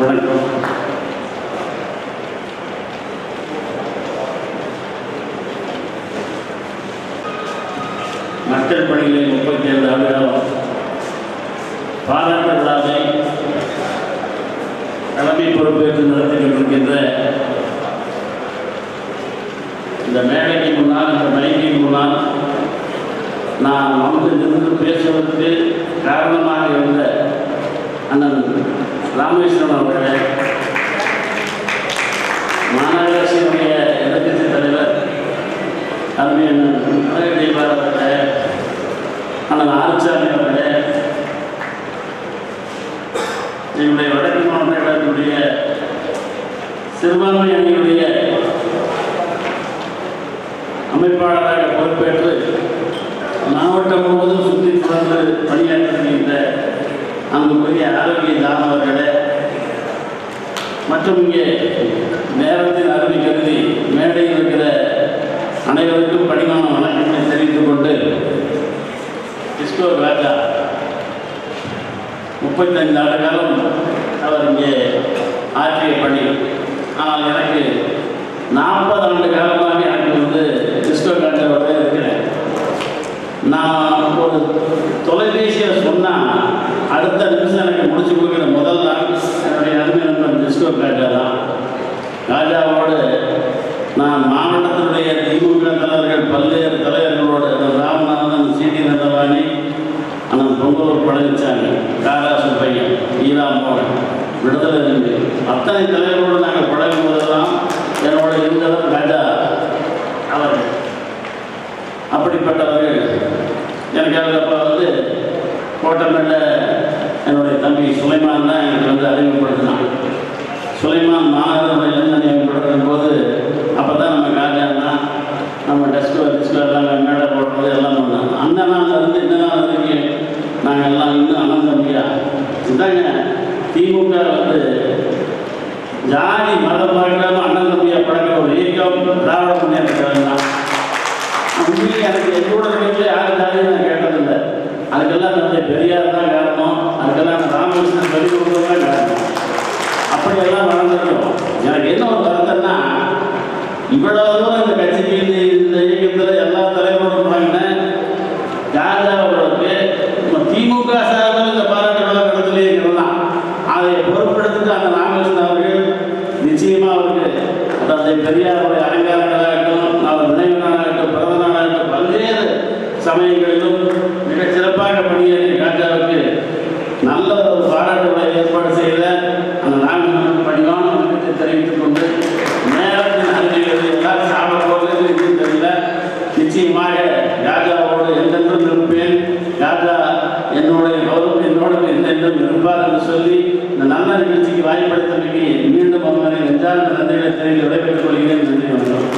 வணக்கம். மக்கள் பணிகளில் 37 ஆண்டுகாலம் பாராட்டு விழாவை தலைமை பொறுப்பேற்று நடத்தி கொண்டிருக்கின்ற இந்த மேடைக்கு முன்னால், இந்த மைக்கின் முன்னால் நான் நின்று பேசுவதற்கு காரணமாக இருந்த அண்ணன் ராமேஸ்வரன் அவர்களே, மாநகராட்சியினுடைய எதிர்க்கட்சி தலைவர் அருமை அண்ணன் ஜெயபால் அவர்களே, அண்ணன் ஆறுச்சாமி அவர்களே, எங்களுடைய வடக்கு மாவட்ட கழகத்தினுடைய சிறுபான்மை அணியுடைய அமைப்பாளராக பொறுப்பேற்று மாவட்டம் முழுவதும் சுற்றி தொடர்ந்து பணியாற்றுகின்ற அங்குக்குரிய ஆரோக்கிய தானவர்களே மற்றும் இங்கே நேரத்தின் அருமை கருதி மேடையில் இருக்கிற அனைவருக்கும் பணிமான வணக்கங்களை தெரிவித்துக் கொண்டு, டிஸ்கோ ராஜா 35 ஆண்டு காலம் அவர் இங்கே ஆற்றிய பணி. ஆனால் எனக்கு 40 ஆண்டு காலமாக எனக்கு டிஸ்கோ ராஜாவோட இருக்கிறேன். நான் ஒரு தொலைபேசியில் சொன்னால் அடுத்த நிமிஷம் எனக்கு முடிச்சு கொடுக்குற முதல் நாள் என்னுடைய அருமை நண்பன் டிஸ்கோ ராஜா தான். ராஜாவோடு நான் மாவட்டத்தினுடைய திமுக தலைவர்கள் பல்வேறு தலைவர்களோடு ராமநாதன், சிடி நந்தவாணி, அண்ணன் பொங்கலூர் பழனிசாமி, காராசு பையன், ஈராமோகன், விடுதலை இருந்து அத்தனை தலைவர்களோடு நாங்கள் பழகும் போதெல்லாம் என்னோட இருந்தவர் ராஜா அவர்கள். அப்படிப்பட்டவர்கள் எனக்கு அப்போ கோட்டமேல என்னுடைய தம்பி சுலைமான் தான் எனக்கு அறிமுகப்படுத்தினான். சுலைமான் மாநகரிலிருந்து அறிமுகப்படுத்தும் போது அப்போ தான் நம்ம ராஜான்னா நம்ம டிஸ்கோ எல்லாம் மேடை போடுறது எல்லாம் பண்ணோம். அந்த நாள் இருந்து இந்த நாள் வரைக்கும் நாங்கள் எல்லாம் இன்னும் அண்ணன் தம்பியா இதாங்க. திமுக ஜாதி மதம் பார்க்காம அண்ணன் தம்பியா பழக்க ஒரு இயக்கம் திராவிட முன்னேற்ற கழகம் தான். உண்மையை எனக்கு எங்களோட வீட்டில் யாரும் ஜாதியும் நான் கேட்டதில்லை. அதுக்கெல்லாம் நம்முடைய பெரியார் தான் காரணம், அதுக்கெல்லாம் ராமகிருஷ்ணன் சொல்லி கொடுத்தது தான் காரணம். அப்படியெல்லாம் வளர்ந்துருக்கோம். எனக்கு என்ன ஒரு வருத்தம்னா, இவ்வளவு தூரம் இந்த கட்சிக்கு இந்த இயக்கத்தில் எல்லா தலைவரும் போனாங்கன்னா ராஜாவுக்கு திமுக சார்பில் இந்த பாராட்டு விழா இடத்துலேயே இருக்கலாம். அதை பொறுப்பெடுத்துட்டு அந்த ராமகிருஷ்ணன் அவர்கள் நிச்சயமாக அவருக்கு அதாவது பெரியாருடைய அலங்காரங்களாகட்டும், அவர் நினைவு நாளாகட்டும், பிறந்த நாளாகட்டும், பல்வேறு சமயங்களிலும் மிகச் சிறப்பாக பணியாற்றிய ராஜாவுக்கு நல்ல ஒரு பாராட்டு விழா ஏற்பாடு செய்த அந்த ராமகிருஷ்ணன் பணிவான வணக்கத்தை தெரிவித்துக் கொண்டு, நேரத்தின் அறிஞர்கள் எல்லாரும் சாப்பிட போகிறது என்று தெரியல. நிச்சயமாக ராஜாவோடு எந்தென்றும் இருப்பேன், ராஜா என்னோடைய கௌரவம் என்னோடு எந்தென்றும் இருப்பார் என்று சொல்லி இந்த நல்ல நிகழ்ச்சிக்கு வாய்ப்படுத்தமைக்கு மீண்டும் அவர்களை நெஞ்சார்ந்த நன்றிகளை தெரிவித்து விடைபெற்றுக் கொள்கிறேன். நன்றி, வணக்கம்.